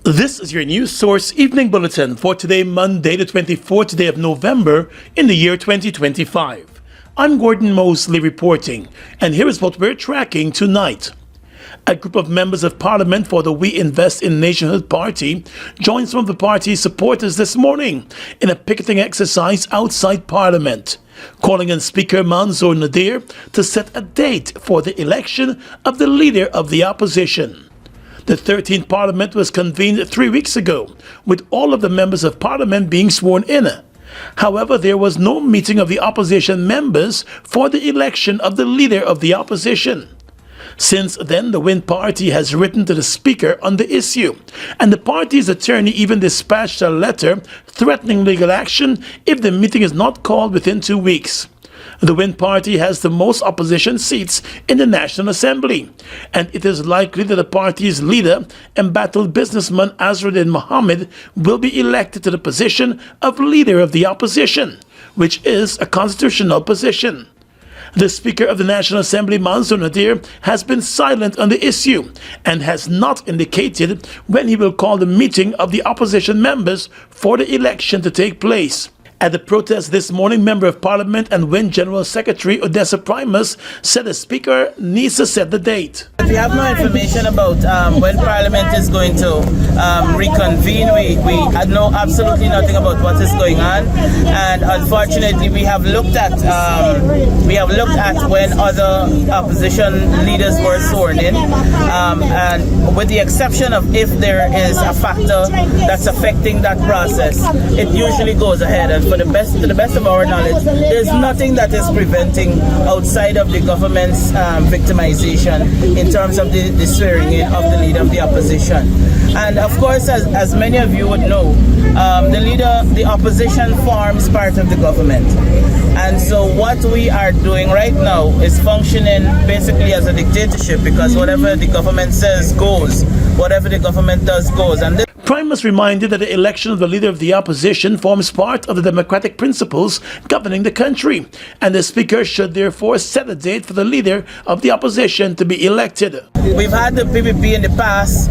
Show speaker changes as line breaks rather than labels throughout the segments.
This is your news source evening bulletin for today, Monday, the 24th day of November in the year 2025. I'm Gordon Mosley reporting, and here is what we're tracking tonight. A group of members of parliament for the We Invest in Nationhood party joined some of the party's supporters this morning in a picketing exercise outside parliament, calling on Speaker Mansour Nadir to set a date for the election of the leader of the opposition. The 13th Parliament was convened 3 weeks ago, with all of the members of Parliament being sworn in. However, there was no meeting of the opposition members for the election of the leader of the opposition. Since then, the Win Party has written to the Speaker on the issue, and the party's attorney even dispatched a letter threatening legal action if the meeting is not called within 2 weeks. The Win Party has the most opposition seats in the National Assembly, and it is likely that the party's leader, embattled businessman Azruddin Mohammed, will be elected to the position of leader of the opposition, which is a constitutional position. The Speaker of the National Assembly, Mansour Nadir, has been silent on the issue and has not indicated when he will call the meeting of the opposition members for the election to take place. At the protest this morning, Member of Parliament and WIN General Secretary Odessa Primus said the Speaker needs to set the date.
We have no information about when Parliament is going to reconvene. We know absolutely nothing about what is going on, and unfortunately, we have looked at when other opposition leaders were sworn in, and with the exception of if there is a factor that's affecting that process, it usually goes ahead. And to the best of our knowledge, there's nothing that is preventing outside of the government's victimization in terms of the swearing in of the leader of the opposition. And of course, as many of you would know, the opposition forms part of the government. And so what we are doing right now is functioning basically as a dictatorship, because whatever the government says goes, whatever the government does goes. And
Primus reminded that the election of the leader of the opposition forms part of the democratic principles governing the country, and the Speaker should therefore set a date for the leader of the opposition to be elected.
We've had the PPP in the past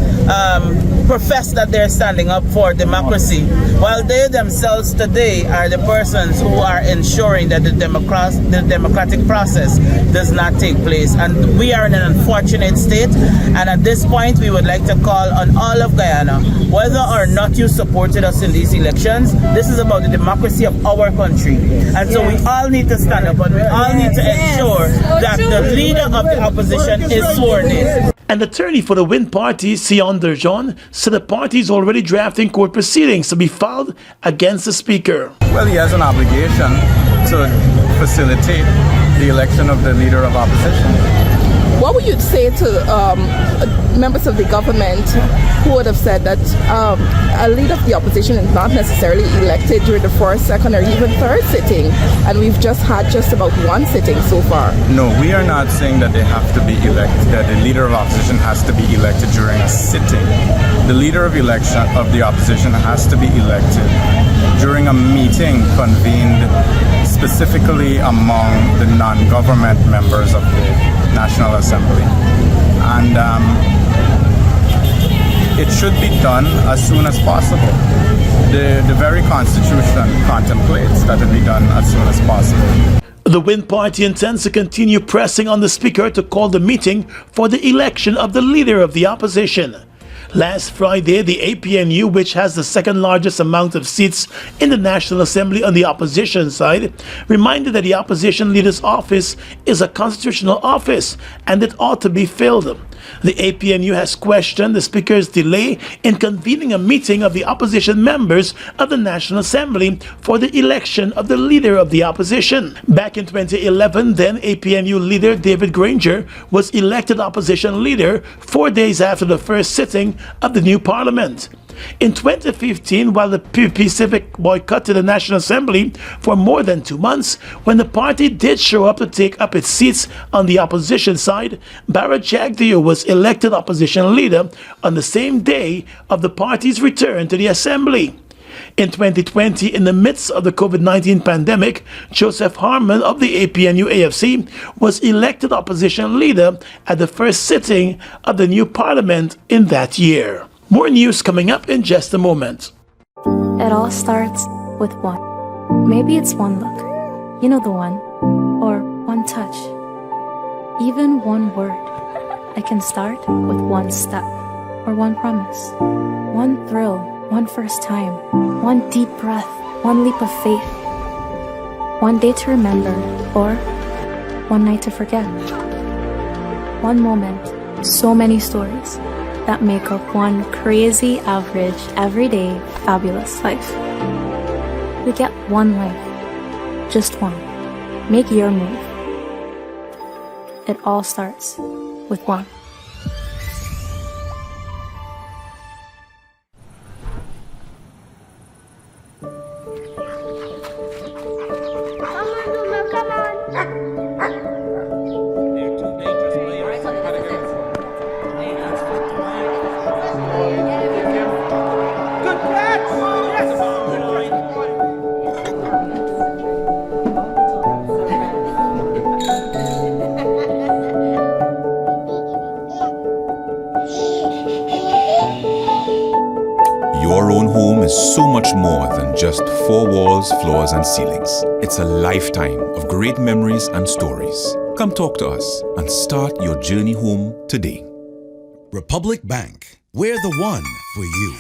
profess that they're standing up for democracy, while they themselves today are the persons who are ensuring that the democratic process does not take place. And we are in an unfortunate state, and at this point we would like to call on all of Guyana, whether or not you supported us in these elections, this is about the democracy of our country. And so we all need to stand up, and we all need to ensure that the leader of the opposition is sworn in.
An attorney for the Win Party, Sion Derjon, said the party is already drafting court proceedings to be filed against the Speaker.
Well, he has an obligation to facilitate the election of the leader of opposition.
What would you say to members of the government who would have said that a leader of the opposition is not necessarily elected during the first, second, or even third sitting, and we've just had just about one sitting so far?
No, we are not saying that they have to be elected, that the leader of opposition has to be elected during a sitting. The leader of the opposition has to be elected during a meeting convened specifically among the non-government members of the National Assembly. And it should be done as soon as possible. The very Constitution contemplates that it be done as soon as possible.
The Win Party intends to continue pressing on the Speaker to call the meeting for the election of the leader of the opposition. Last Friday, the APNU, which has the second largest amount of seats in the National Assembly on the opposition side, reminded that the opposition leader's office is a constitutional office and it ought to be filled. The APNU has questioned the Speaker's delay in convening a meeting of the opposition members of the National Assembly for the election of the leader of the opposition. Back in 2011, then APNU leader David Granger was elected opposition leader 4 days after the first sitting of the new parliament. In 2015, while the PPP civic boycotted the National Assembly for more than 2 months, when the party did show up to take up its seats on the opposition side, Barra Jagdeo was elected opposition leader on the same day of the party's return to the Assembly. In 2020, in the midst of the COVID-19 pandemic, Joseph Harman of the APNU-AFC was elected opposition leader at the first sitting of the new parliament in that year. More news coming up in just a moment.
It all starts with one. Maybe it's one look. You know the one. Or one touch. Even one word. It can start with one step. Or one promise. One thrill. One first time. One deep breath. One leap of faith. One day to remember. Or one night to forget. One moment. So many stories that make up one crazy, average, everyday, fabulous life. We get one life. Just one. Make your move. It all starts with one.
Your own home is so much more than just four walls, floors, and ceilings. It's a lifetime of great memories and stories. Come talk to us and start your journey home today.
Republic Bank, we're the one for you.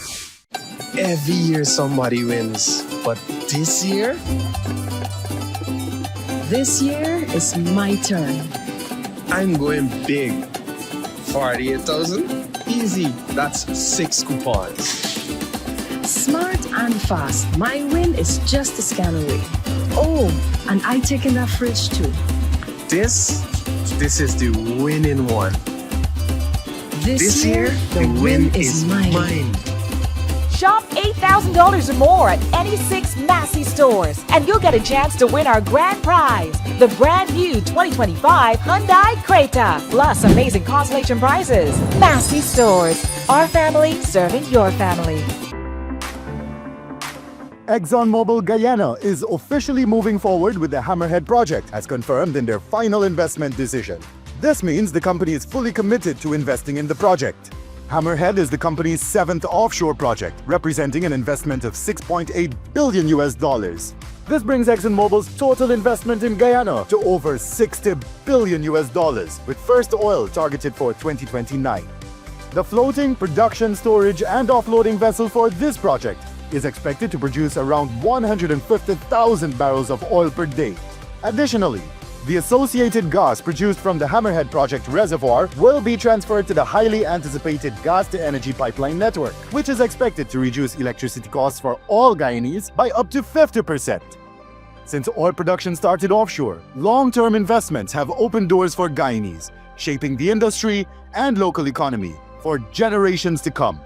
Every year somebody wins, but this year?
This year is my turn.
I'm going big. 48,000? Easy. That's 6 coupons.
Smart and fast. My win is just a scan away. Oh, and I take in that fridge too.
This is the winning one.
This year, the win is mine.
Shop $8,000 or more at any 6 Massey stores, and you'll get a chance to win our grand prize, the brand new 2025 Hyundai Creta, plus amazing consolation prizes. Massey stores, our family serving your family.
ExxonMobil Guyana is officially moving forward with the Hammerhead project, as confirmed in their final investment decision. This means the company is fully committed to investing in the project. Hammerhead is the company's 7th offshore project, representing an investment of $6.8 billion. This brings ExxonMobil's total investment in Guyana to over $60 billion, with first oil targeted for 2029. The floating, production, storage, and offloading vessel for this project is expected to produce around 150,000 barrels of oil per day. Additionally, the associated gas produced from the Hammerhead project reservoir will be transferred to the highly anticipated gas-to-energy pipeline network, which is expected to reduce electricity costs for all Guyanese by up to 50%. Since oil production started offshore, long-term investments have opened doors for Guyanese, shaping the industry and local economy for generations to come.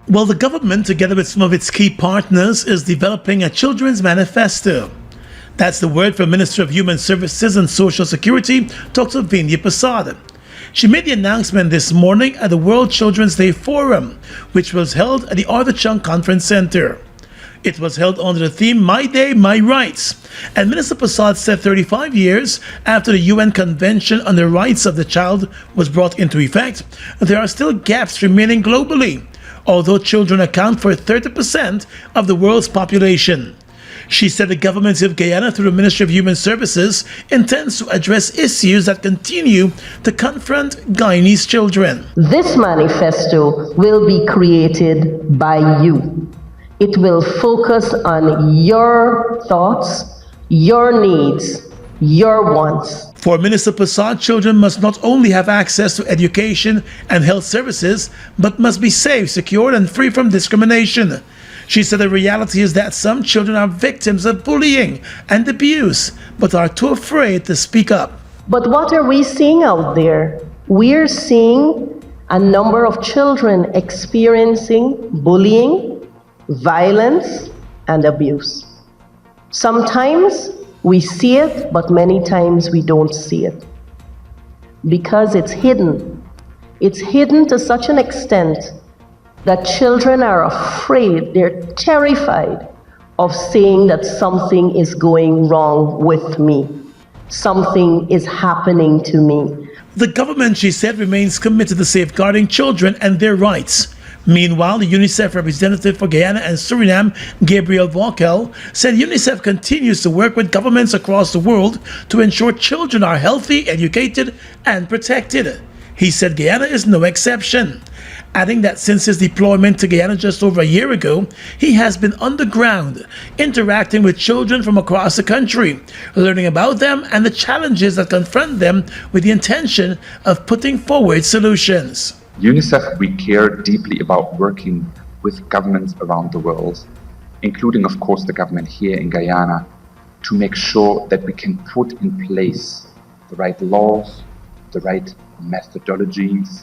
Well, the government, together with some of its key partners, is developing a children's manifesto. That's the word from Minister of Human Services and Social Security, Dr. Vinya Prasad. She made the announcement this morning at the World Children's Day Forum, which was held at the Arthur Chung Conference Center. It was held under the theme, My Day, My Rights. And Minister Prasad said 35 years after the UN Convention on the Rights of the Child was brought into effect, there are still gaps remaining globally, although children account for 30% of the world's population. She said the government of Guyana, through the Ministry of Human Services, intends to address issues that continue to confront Guyanese children.
This manifesto will be created by you. It will focus on your thoughts, your needs, your wants.
For Minister Prasad, children must not only have access to education and health services, but must be safe, secure, and free from discrimination. She said the reality is that some children are victims of bullying and abuse, but are too afraid to speak up.
But what are we seeing out there? We're seeing a number of children experiencing bullying, violence, and abuse. Sometimes we see it, but many times we don't see it. Because it's hidden. It's hidden to such an extent that children are afraid, they're terrified of saying that something is going wrong with me. Something is happening to me.
The government, she said, remains committed to safeguarding children and their rights. Meanwhile, the UNICEF representative for Guyana and Suriname, Gabriel Volkel, said UNICEF continues to work with governments across the world to ensure children are healthy, educated, and protected. He said Guyana is no exception, adding that since his deployment to Guyana just over a year ago, he has been on the ground, interacting with children from across the country, learning about them and the challenges that confront them with the intention of putting forward solutions.
UNICEF, we care deeply about working with governments around the world, including, of course, the government here in Guyana, to make sure that we can put in place the right laws, the right methodologies,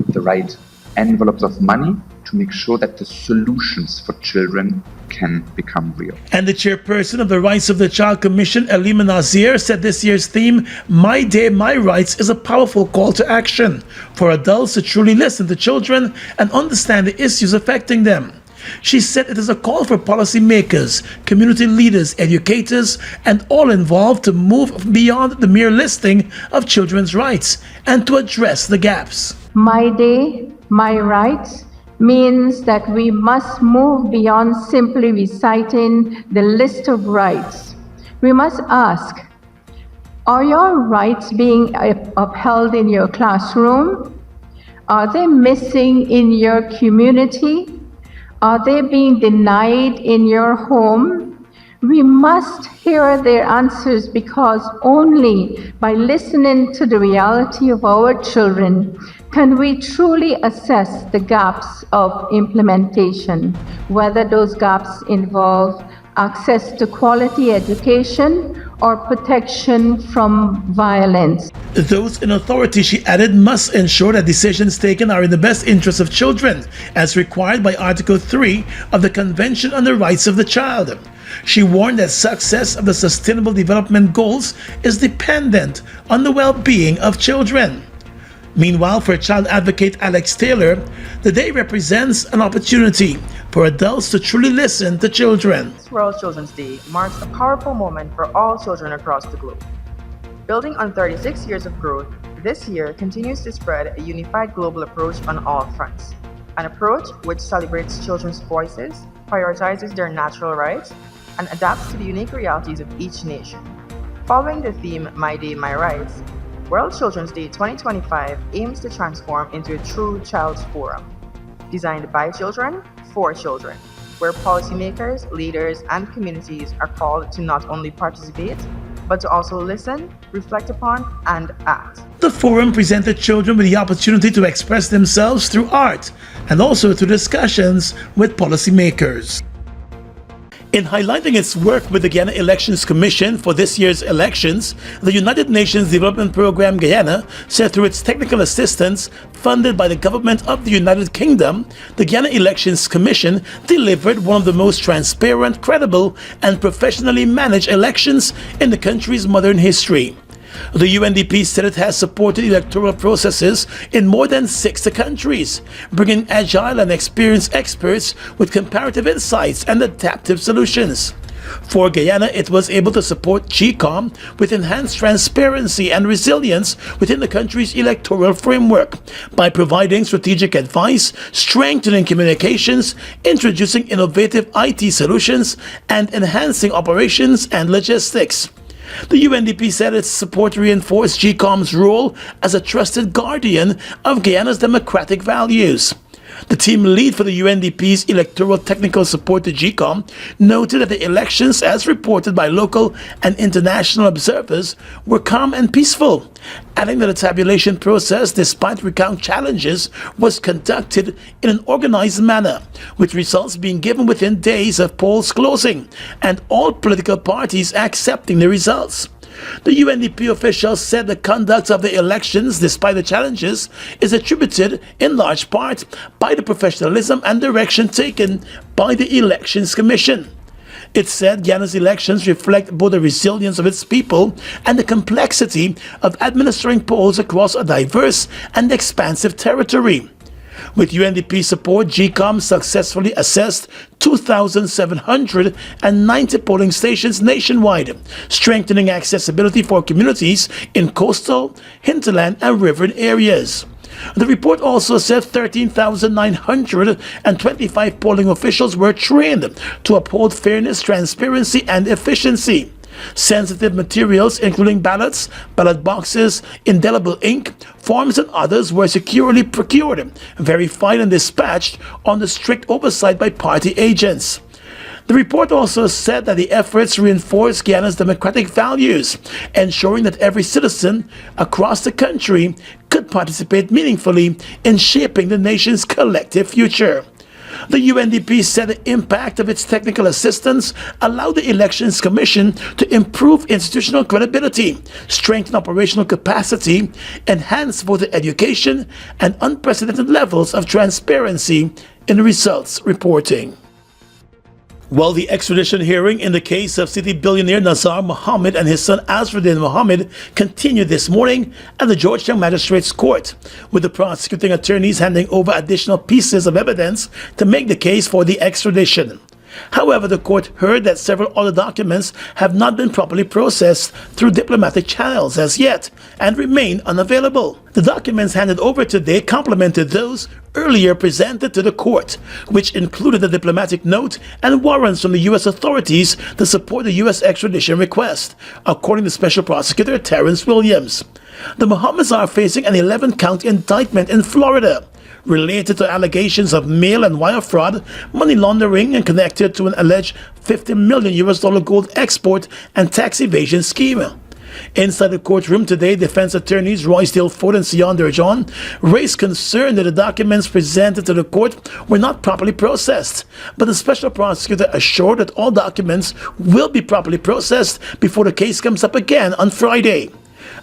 the right envelopes of money to make sure that the solutions for children can become real.
And the chairperson of the Rights of the Child Commission, Elima Nazir, said this year's theme, My Day, My Rights, is a powerful call to action for adults to truly listen to children and understand the issues affecting them. She said it is a call for policymakers, community leaders, educators, and all involved to move beyond the mere listing of children's rights and to address the gaps.
My Day, My Rights means that we must move beyond simply reciting the list of rights. We must ask, are your rights being upheld in your classroom? Are they missing in your community? Are they being denied in your home? We must hear their answers, because only by listening to the reality of our children can we truly assess the gaps of implementation, whether those gaps involve access to quality education or protection from violence.
Those in authority, she added, must ensure that decisions taken are in the best interest of children, as required by Article 3 of the Convention on the Rights of the Child. She warned that success of the Sustainable Development Goals is dependent on the well-being of children. Meanwhile, for child advocate Alex Taylor, the day represents an opportunity for adults to truly listen to children.
World Children's Day marks a powerful moment for all children across the globe. Building on 36 years of growth, this year continues to spread a unified global approach on all fronts. An approach which celebrates children's voices, prioritizes their natural rights, and adapts to the unique realities of each nation. Following the theme My Day, My Rights, World Children's Day 2025 aims to transform into a true child's forum, designed by children, for children, where policymakers, leaders, and communities are called to not only participate, but to also listen, reflect upon, and act.
The forum presented children with the opportunity to express themselves through art and also through discussions with policymakers. In highlighting its work with the Guyana Elections Commission for this year's elections, the United Nations Development Programme Guyana said through its technical assistance funded by the government of the United Kingdom, the Guyana Elections Commission delivered one of the most transparent, credible, and professionally managed elections in the country's modern history. The UNDP said it has supported electoral processes in more than 60 countries, bringing agile and experienced experts with comparative insights and adaptive solutions. For Guyana, it was able to support GECOM with enhanced transparency and resilience within the country's electoral framework by providing strategic advice, strengthening communications, introducing innovative IT solutions, and enhancing operations and logistics. The UNDP said its support reinforced GECOM's role as a trusted guardian of Guyana's democratic values. The team lead for the UNDP's electoral technical support to GECOM noted that the elections, as reported by local and international observers, were calm and peaceful, adding that the tabulation process, despite recount challenges, was conducted in an organized manner, with results being given within days of polls closing and all political parties accepting the results. The UNDP officials said the conduct of the elections, despite the challenges, is attributed in large part by the professionalism and direction taken by the Elections Commission. It said Guyana's elections reflect both the resilience of its people and the complexity of administering polls across a diverse and expansive territory. With UNDP support, GECOM successfully assessed 2,790 polling stations nationwide, strengthening accessibility for communities in coastal, hinterland, and river areas. The report also said 13,925 polling officials were trained to uphold fairness, transparency, and efficiency. Sensitive materials, including ballots, ballot boxes, indelible ink, forms, and others were securely procured, verified, and dispatched under strict oversight by party agents. The report also said that the efforts reinforce Guyana's democratic values, ensuring that every citizen across the country could participate meaningfully in shaping the nation's collective future. The UNDP said the impact of its technical assistance allowed the Elections Commission to improve institutional credibility, strengthen operational capacity, enhance voter education, and unprecedented levels of transparency in results reporting. Well, the extradition hearing in the case of city billionaire Nazar Mohammed and his son Azruddin Mohammed continued this morning at the Georgetown Magistrates Court, with the prosecuting attorneys handing over additional pieces of evidence to make the case for the extradition. However, the court heard that several other documents have not been properly processed through diplomatic channels as yet and remain unavailable. The documents handed over today complemented those earlier presented to the court, which included a diplomatic note and warrants from the U.S. authorities to support the U.S. extradition request, according to Special Prosecutor Terrence Williams. The Mohammeds are facing an 11-count indictment in Florida related to allegations of mail and wire fraud, money laundering, and connected to an alleged $50 million gold export and tax evasion scheme. Inside the courtroom today, defense attorneys Roysdale Ford and Sion Durjon raised concern that the documents presented to the court were not properly processed, but the special prosecutor assured that all documents will be properly processed before the case comes up again on Friday.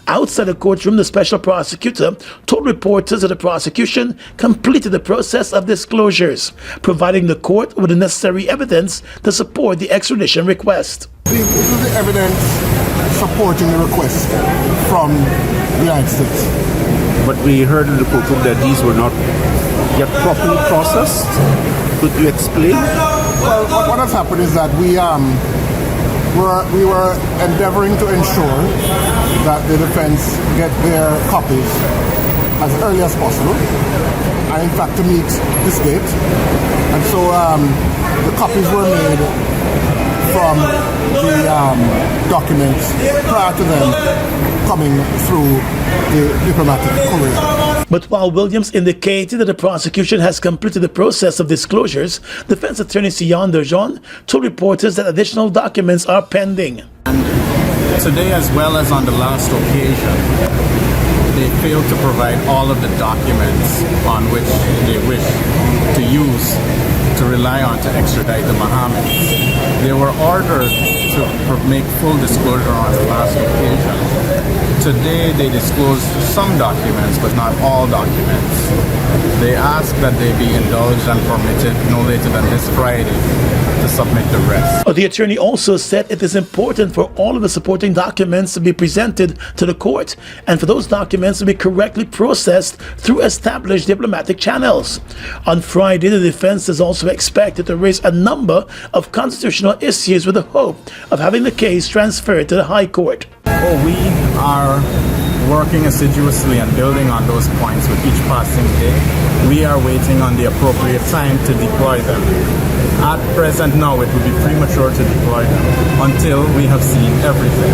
Outside the courtroom, the special prosecutor told reporters that the prosecution completed the process of disclosures, providing the court with the necessary evidence to support the extradition request.
This is the evidence supporting the request from the United States.
But we heard in the courtroom that these were not yet properly processed. Could you explain?
Well, what has happened is that we were endeavoring to ensure that the defense get their copies as early as possible, and in fact to meet this date. And so the copies were made from the documents prior to them coming through the diplomatic courier.
But while Williams indicated that the prosecution has completed the process of disclosures, defense attorney Sion Durjon told reporters that additional documents are pending.
Today, as well as on the last occasion, they failed to provide all of the documents on which they wish to use to rely on to extradite the Mohammeds. They were ordered to make full disclosure on the last occasion. Today they disclosed some documents, but not all documents. They ask that they be indulged and permitted no later than this Friday to submit the rest.
The attorney also said it is important for all of the supporting documents to be presented to the court and for those documents to be correctly processed through established diplomatic channels. On Friday, the defense is also expected to raise a number of constitutional issues with the hope of having the case transferred to the High Court.
We are working assiduously and building on those points with each passing day. We are waiting on the appropriate time to deploy them. At present now, it would be premature to deploy them until we have seen everything,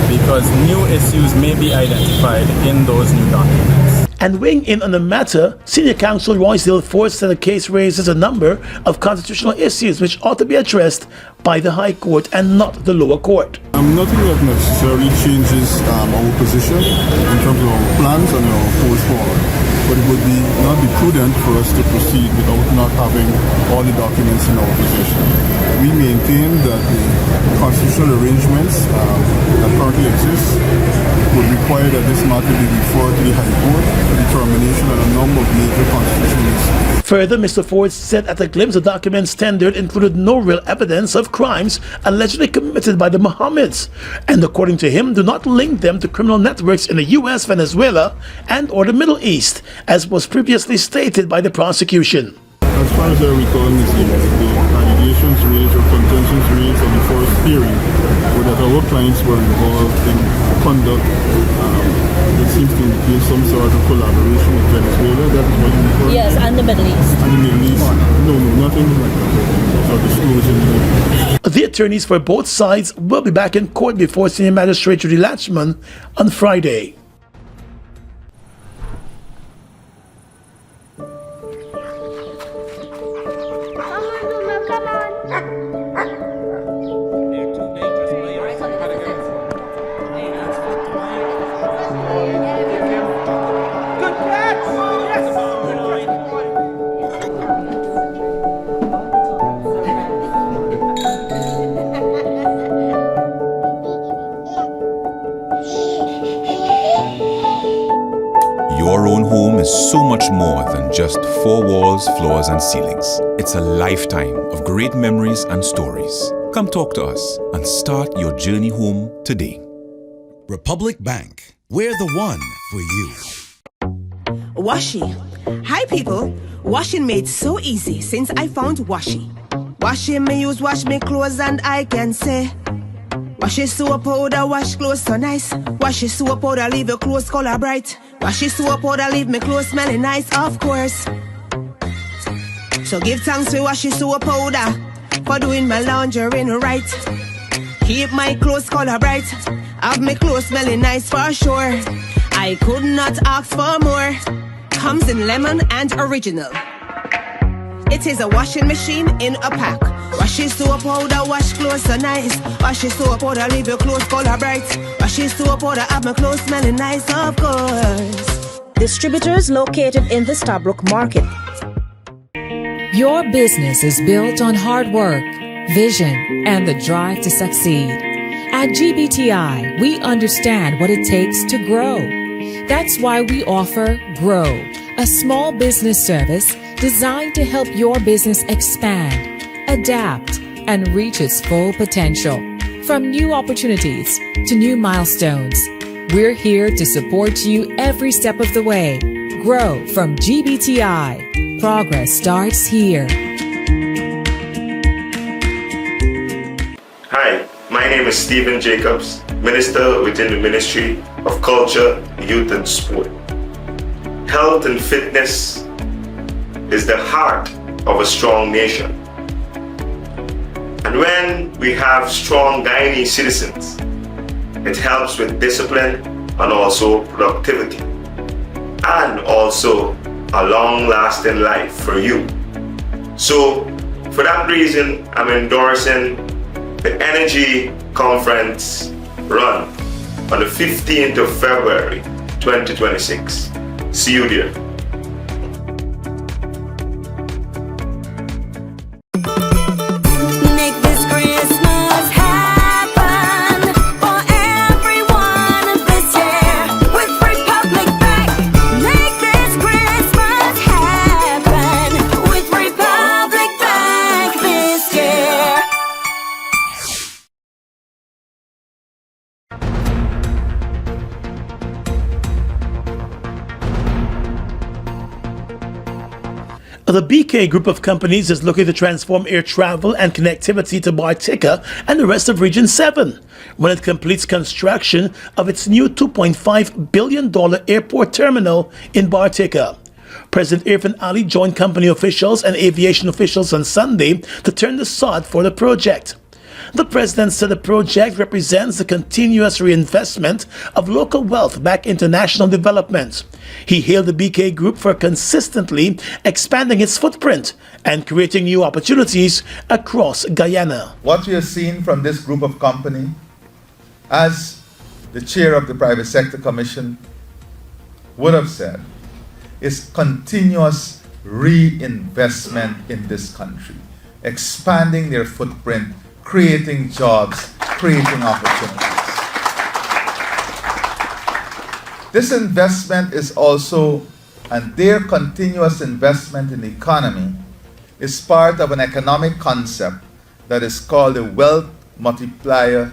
because new issues may be identified in those new documents.
And weighing in on the matter, Senior Counsel Royce Dilforth said the case raises a number of constitutional issues which ought to be addressed by the High Court and not the lower court.
Nothing that necessarily changes our position in terms of our plans and our course forward. But it would not be prudent for us to proceed without not having all the documents in our possession. We maintain that the constitutional arrangements that currently exist would require that this matter be referred to the High Court for determination on a number of major constitutional issues.
Further, Mr. Ford said at a glimpse the documents tendered included no real evidence of crimes allegedly committed by the Mohammeds, and according to him, do not link them to criminal networks in the U.S., Venezuela, and or the Middle East, as was previously stated by the prosecution.
As far as I recall, Ms. Amos, the allegations raised or contentions raised on the first hearing were that our clients were involved in conduct that seems to indicate some sort of collaboration with Venezuela. That is what you refer to?
Yes, and the Middle East.
And the Middle East? No, nothing like that. So disclosing.
The attorneys for both sides will be back in court before Senior Magistrate Judy Latchman on Friday.
Your own home is so much more than just four walls, floors, and ceilings. It's a lifetime of great memories and stories. Come talk to us and start your journey home today.
Republic Bank, we're the one for you.
Washi. Hi people. Washing made so easy since I found Washi. Washing me use wash me clothes and I can say Washi soap powder wash clothes so nice. Washi soap powder leave your clothes color bright. Washi soap powder leave me clothes smelling nice, of course. So give thanks to Washi soap powder for doing my laundry right. Keep my clothes color bright. Have me clothes smelling nice for sure. I could not ask for more. Comes in lemon and original. It is a washing machine in a pack. Washi soap powder wash clothes so nice. Washi soap powder leave your clothes color bright. Washi soap powder have my clothes smelling nice, of course.
Distributors located in the Stabrook Market.
Your business is built on hard work, vision, and the drive to succeed. At GBTI, we understand what it takes to grow. That's why we offer Grow, a small business service designed to help your business expand, adapt, and reach its full potential. From new opportunities to new milestones, we're here to support you every step of the way. Grow from GBTI. Progress starts here.
Hi, my name is Stephen Jacobs, Minister within the Ministry of Culture, Youth and Sport. Health and fitness is the heart of a strong nation. And when we have strong Guyanese citizens, it helps with discipline and also productivity, and also a long-lasting life for you. So, for that reason, I'm endorsing the Energy Conference run on the 15th of February 2026. See you there.
The BK Group of companies is looking to transform air travel and connectivity to Bartica and the rest of Region 7 when it completes construction of its new $2.5 billion airport terminal in Bartica. President Irfan Ali joined company officials and aviation officials on Sunday to turn the sod for the project. The president said the project represents the continuous reinvestment of local wealth back into national development. He hailed the BK Group for consistently expanding its footprint and creating new opportunities across Guyana.
What we have seen from this group of company, as the chair of the Private Sector Commission would have said, is continuous reinvestment in this country, expanding their footprint, creating jobs, creating opportunities. This investment is also, and their continuous investment in the economy is part of an economic concept that is called the Wealth Multiplier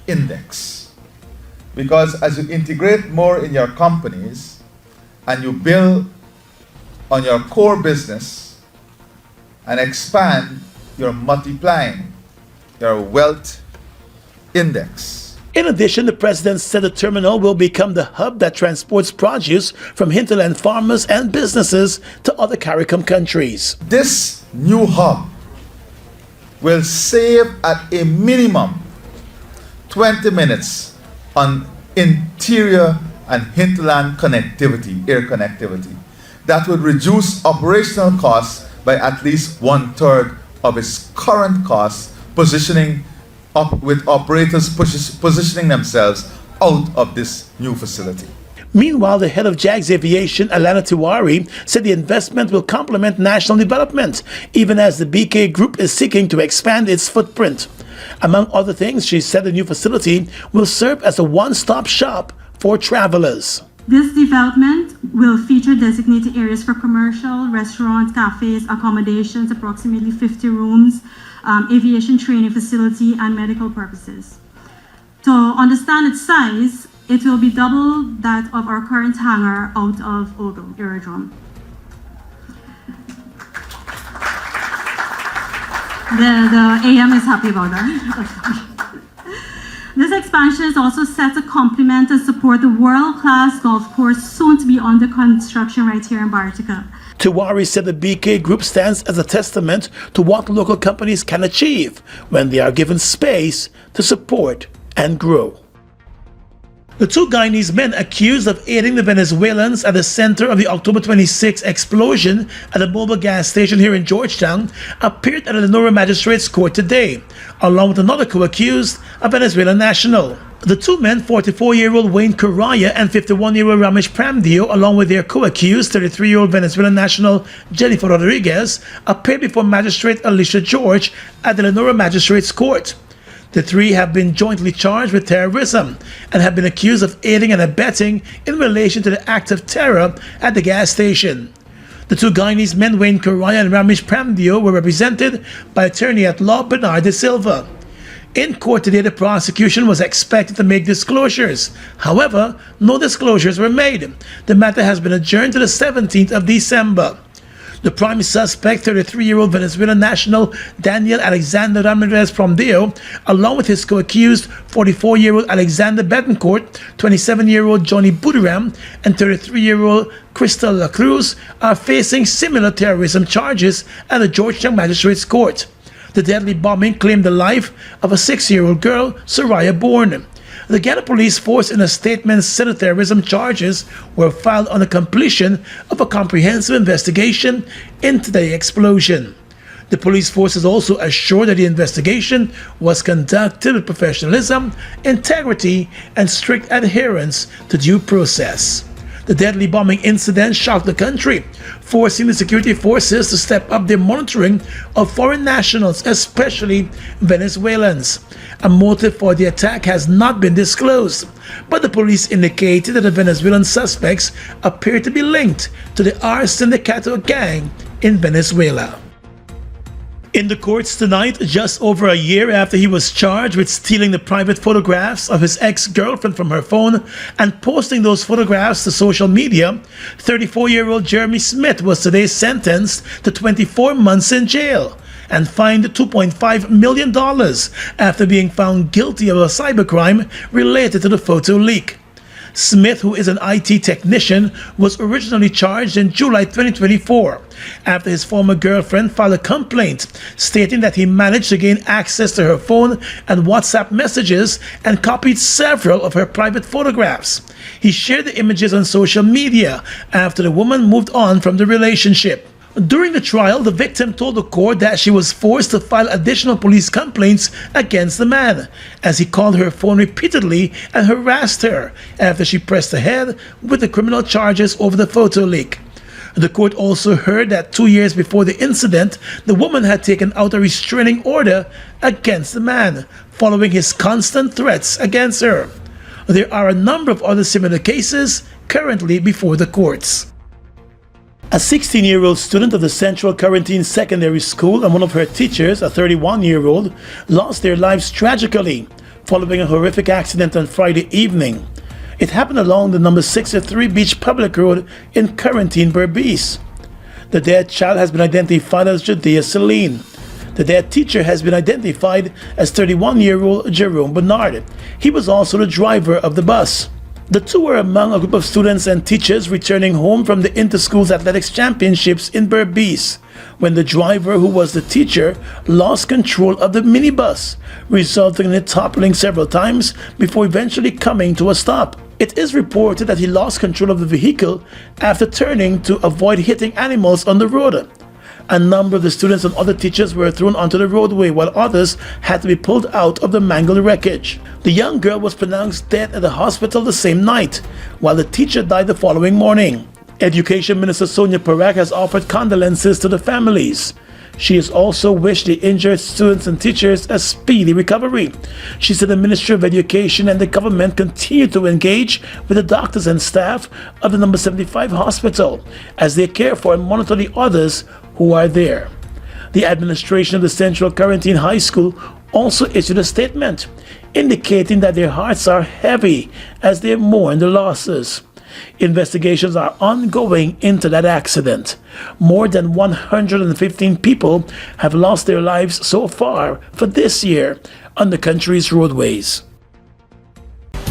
Index. Because as you integrate more in your companies and you build on your core business and expand, you're multiplying your wealth index.
In addition, the president said the terminal will become the hub that transports produce from hinterland farmers and businesses to other CARICOM countries.
This new hub will save at a minimum 20 minutes on interior and hinterland connectivity, air connectivity. That would reduce operational costs by at least 1/3 of its current costs, positioning up with operators positioning themselves out of this new facility.
Meanwhile, the head of JAGS Aviation, Alana Tiwari, said the investment will complement national development, even as the BK Group is seeking to expand its footprint. Among other things, she said the new facility will serve as a one-stop shop for travelers.
This development will feature designated areas for commercial, restaurants, cafes, accommodations, approximately 50 rooms, aviation training facility, and medical purposes. To understand its size, it will be double that of our current hangar out of Ogo Aerodrome. The AM is happy about that. This expansion is also set to complement and support the world-class golf course soon to be under construction right here in Bartica.
Tiwari said the BK Group stands as a testament to what local companies can achieve when they are given space to support and grow. The two Guyanese men accused of aiding the Venezuelans at the center of the October 26 explosion at a mobile gas station here in Georgetown appeared at the Lenora Magistrates Court today, along with another co-accused, a Venezuelan national. The two men, 44-year-old Wayne Correa and 51-year-old Ramesh Pramdio, along with their co-accused, 33-year-old Venezuelan national Jennifer Rodriguez, appeared before Magistrate Alicia George at the Lenora Magistrates Court. The three have been jointly charged with terrorism and have been accused of aiding and abetting in relation to the act of terror at the gas station. The two Guyanese men, Wayne Correa and Ramesh Pramdio, were represented by attorney at law Bernard De Silva. In court today, the prosecution was expected to make disclosures. However, no disclosures were made. The matter has been adjourned to the 17th of December. The prime suspect, 33-year-old Venezuelan national Daniel Alexander Ramirez Pramdio, along with his co-accused 44-year-old Alexander Betancourt, 27-year-old Johnny Budiram, and 33-year-old Crystal La Cruz, are facing similar terrorism charges at the Georgetown Magistrates Court. The deadly bombing claimed the life of a 6-year-old girl, Soraya Bourne. The Guyana police force in a statement said the terrorism charges were filed on the completion of a comprehensive investigation into the explosion. The police force is also assured that the investigation was conducted with professionalism, integrity, and strict adherence to due process. The deadly bombing incident shocked the country, forcing the security forces to step up their monitoring of foreign nationals, especially Venezuelans. A motive for the attack has not been disclosed, but the police indicated that the Venezuelan suspects appear to be linked to the R. Sindicato gang in Venezuela. In the courts tonight, just over a year after he was charged with stealing the private photographs of his ex-girlfriend from her phone and posting those photographs to social media, 34-year-old Jeremy Smith was today sentenced to 24 months in jail and fined $2.5 million after being found guilty of a cybercrime related to the photo leak. Smith, who is an IT technician, was originally charged in July 2024 after his former girlfriend filed a complaint stating that he managed to gain access to her phone and WhatsApp messages and copied several of her private photographs. He shared the images on social media after the woman moved on from the relationship. During the trial, the victim told the court that she was forced to file additional police complaints against the man, as he called her phone repeatedly and harassed her after she pressed ahead with the criminal charges over the photo leak. The court also heard that 2 years before the incident, the woman had taken out a restraining order against the man, following his constant threats against her. There are a number of other similar cases currently before the courts. A 16-year-old student of the Central Quarantine Secondary School and one of her teachers, a 31-year-old, lost their lives tragically following a horrific accident on Friday evening. It happened along the number 63 Beach Public Road in Quarantine, Berbice. The dead child has been identified as Judea Celine. The dead teacher has been identified as 31-year-old Jerome Bernard. He was also the driver of the bus. The two were among a group of students and teachers returning home from the Inter-Schools Athletics Championships in Berbice when the driver, who was the teacher, lost control of the minibus, resulting in it toppling several times before eventually coming to a stop. It is reported that he lost control of the vehicle after turning to avoid hitting animals on the road. A number of the students and other teachers were thrown onto the roadway, while others had to be pulled out of the mangled wreckage. The young girl was pronounced dead at the hospital the same night, while the teacher died the following morning. Education Minister Sonia Parak has offered condolences to the families. She has also wished the injured students and teachers a speedy recovery. She said the Ministry of Education and the government continue to engage with the doctors and staff of the number 75 hospital as they care for and monitor the others who are there. The administration of the Central Quarantine High School also issued a statement indicating that their hearts are heavy as they mourn the losses. Investigations are ongoing into that accident. More than 115 people have lost their lives so far for this year on the country's roadways.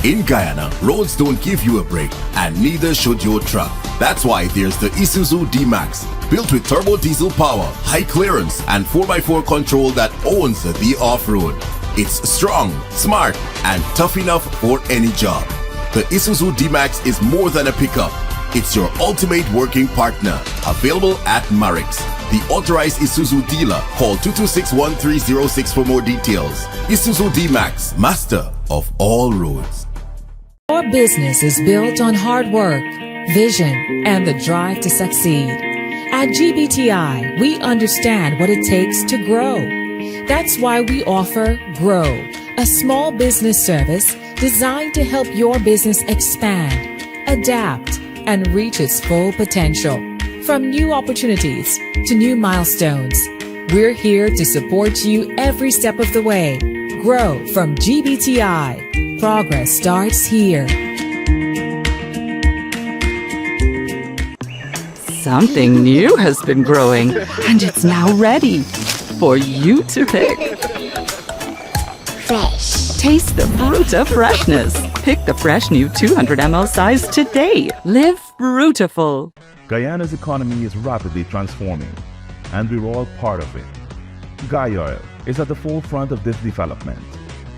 In Guyana, roads don't give you a break, and neither should your truck. That's why there's the Isuzu D-Max, built with turbo diesel power, high clearance, and 4x4 control that owns the off-road. It's strong, smart, and tough enough for any job. The Isuzu D-Max is more than a pickup. It's your ultimate working partner. Available at Marix, the authorized Isuzu dealer. Call 226-1306 for more details. Isuzu D-Max, master of all roads.
Your business is built on hard work, vision, and the drive to succeed. At GBTI, we understand what it takes to grow. That's why we offer Grow, a small business service designed to help your business expand, adapt, and reach its full potential. From new opportunities to new milestones, we're here to support you every step of the way. Grow from GBTI. Progress starts here.
Something new has been growing, and it's now ready for you to pick.
Fresh.
Taste the Fruta freshness. Pick the fresh new 200 ml size today. Live Fruitaful.
Guyana's economy is rapidly transforming, and we're all part of it. Gaia is at the forefront of this development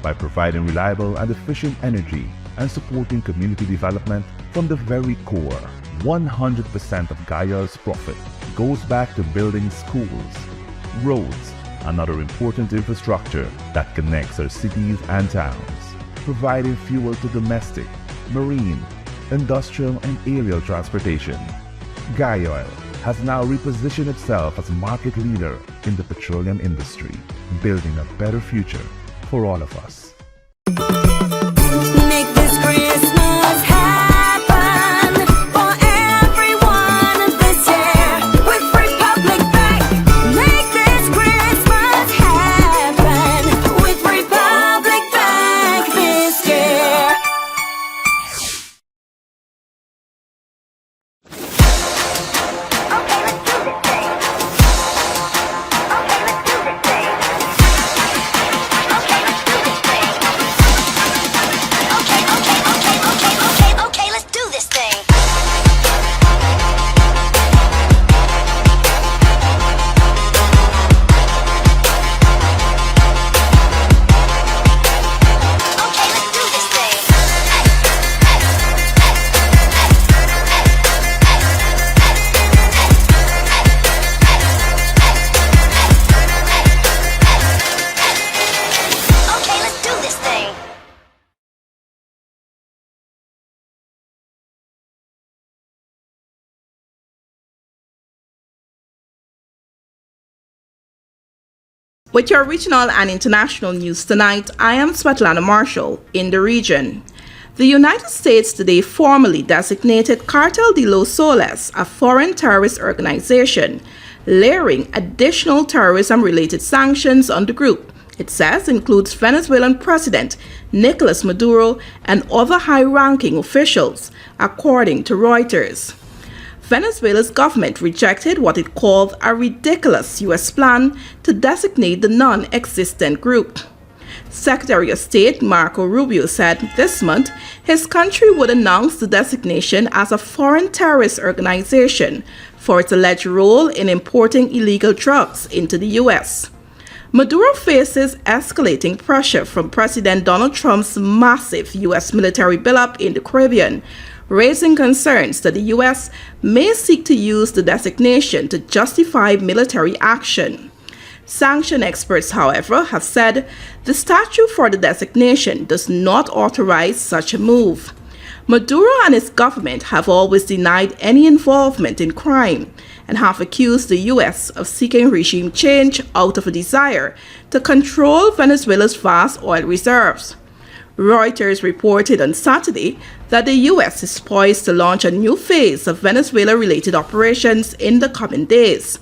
by providing reliable and efficient energy and supporting community development from the very core. 100% of Gaia's profit goes back to building schools, roads, and other important infrastructure that connects our cities and towns, providing fuel to domestic, marine, industrial, and aerial transportation. Gaia has now repositioned itself as a market leader in the petroleum industry, building a better future for all of us.
Make this Christmas happen for everyone this year with Republic Bank. Make this Christmas
With your regional and international news tonight, I am Svetlana Marshall in the region. The United States today formally designated Cartel de los Soles a foreign terrorist organization, layering additional terrorism-related sanctions on the group. It says includes Venezuelan President Nicolas Maduro and other high-ranking officials, according to Reuters. Venezuela's government rejected what it called a ridiculous U.S. plan to designate the non-existent group. Secretary of State Marco Rubio said this month his country would announce the designation as a foreign terrorist organization for its alleged role in importing illegal drugs into the U.S. Maduro faces escalating pressure from President Donald Trump's massive U.S. military buildup in the Caribbean, raising concerns that the U.S. may seek to use the designation to justify military action. Sanction experts, however, have said the statute for the designation does not authorize such a move. Maduro and his government have always denied any involvement in crime and have accused the U.S. of seeking regime change out of a desire to control Venezuela's vast oil reserves. Reuters reported on Saturday that the U.S. is poised to launch a new phase of Venezuela-related operations in the coming days,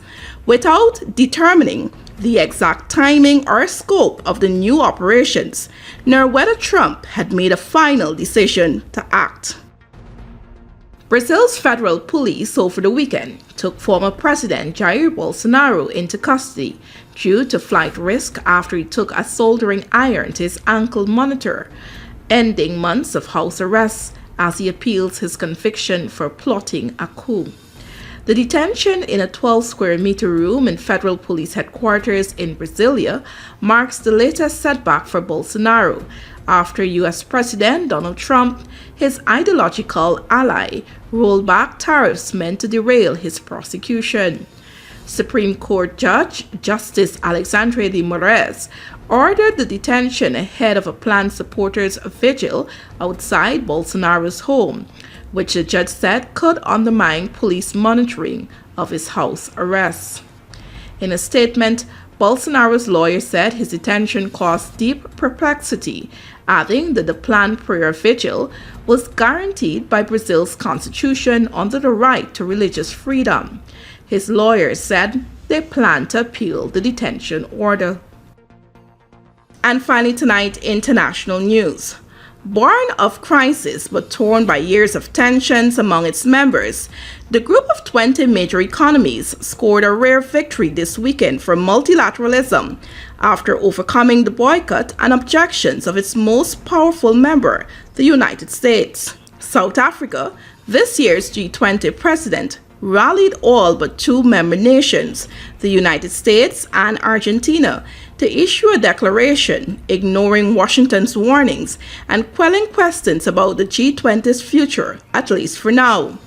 without determining the exact timing or scope of the new operations, nor whether Trump had made a final decision to act. Brazil's federal police over the weekend took former President Jair Bolsonaro into custody due to flight risk after he took a soldering iron to his ankle monitor, ending months of house arrest as he appeals his conviction for plotting a coup. The detention in a 12-square-meter room in federal police headquarters in Brasilia marks the latest setback for Bolsonaro after U.S. President Donald Trump, his ideological ally, rolled back tariffs meant to derail his prosecution. Supreme Court Judge Justice Alexandre de Moraes ordered the detention ahead of a planned supporters' vigil outside Bolsonaro's home, which the judge said could undermine police monitoring of his house arrests. In a statement, Bolsonaro's lawyer said his detention caused deep perplexity, adding that the planned prayer vigil was guaranteed by Brazil's constitution under the right to religious freedom. His lawyers said they plan to appeal the detention order. And finally tonight, international news. Born of crisis but torn by years of tensions among its members, the group of 20 major economies scored a rare victory this weekend for multilateralism after overcoming the boycott and objections of its most powerful member, the United States. South Africa, this year's G20 president, rallied all but two member nations, the United States and Argentina, to issue a declaration ignoring Washington's warnings and quelling questions about the G20's future, at least for now.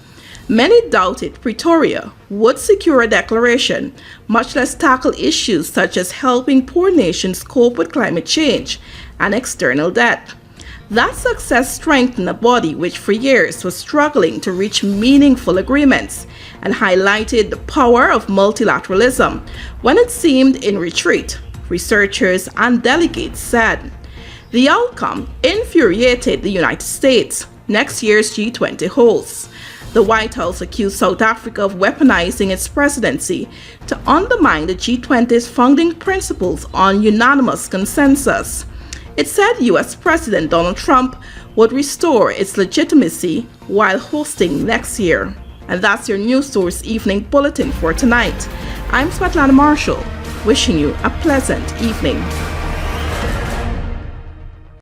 Many doubted Pretoria would secure a declaration, much less tackle issues such as helping poor nations cope with climate change and external debt. That success strengthened a body which for years was struggling to reach meaningful agreements and highlighted the power of multilateralism when it seemed in retreat, researchers and delegates said. The outcome infuriated the United States, next year's G20 hosts. The White House accused South Africa of weaponizing its presidency to undermine the G20's founding principles on unanimous consensus. It said U.S. President Donald Trump would restore its legitimacy while hosting next year. And that's your News Source Evening Bulletin for tonight. I'm Svetlana Marshall, wishing you a pleasant evening.